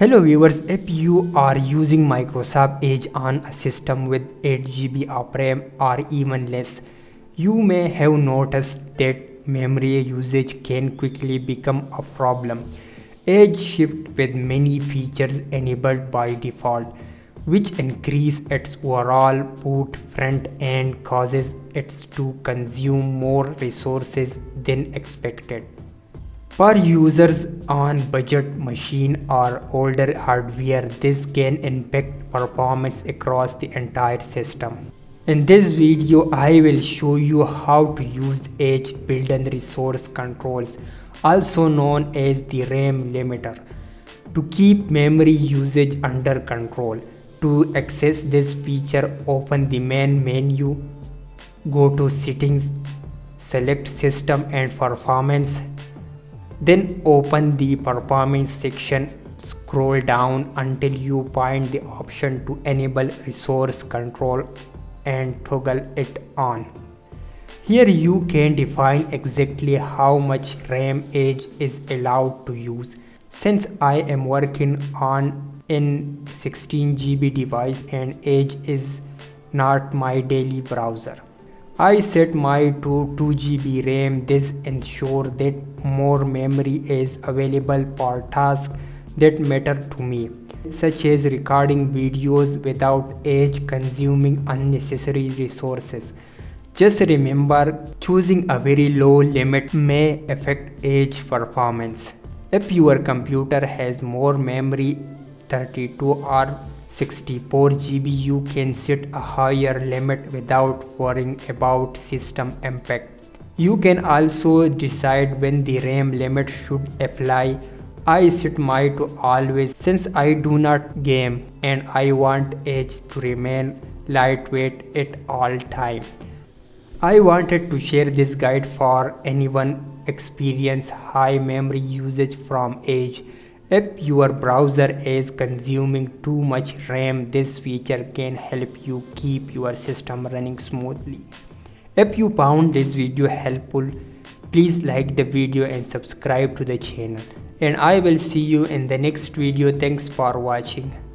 Hello viewers, if you are using Microsoft Edge on a system with 8 GB of RAM or even less, you may have noticed that memory usage can quickly become a problem. Edge shift with many features enabled by default, which increase its overall footprint and causes it to consume more resources than expected. For users on budget machine or older hardware, this can impact performance across the entire system. In this video, I will show you how to use Edge built-in resource controls, also known as the RAM limiter, to keep memory usage under control. To access this feature, open the main menu, go to Settings, select System and Performance. Then open the performance section, scroll down until you find the option to enable resource control and toggle it on. Here you can define exactly how much RAM Edge is allowed to use. Since I am working on an 16 GB device and Edge is not my daily browser, I set mine to 2 GB RAM. This ensures that more memory is available for tasks that matter to me, such as recording videos without Edge consuming unnecessary resources. Just remember, choosing a very low limit may affect Edge performance. If your computer has more memory, 32 or 64 GB, you can set a higher limit without worrying about system impact. You can also decide when the RAM limit should apply. I set mine to always since I do not game and I want Edge to remain lightweight at all time. I wanted to share this guide for anyone experience high memory usage from Edge. If your browser is consuming too much RAM, this feature can help you keep your system running smoothly. If you found this video helpful, please like the video and subscribe to the channel. And I will see you in the next video. Thanks for watching.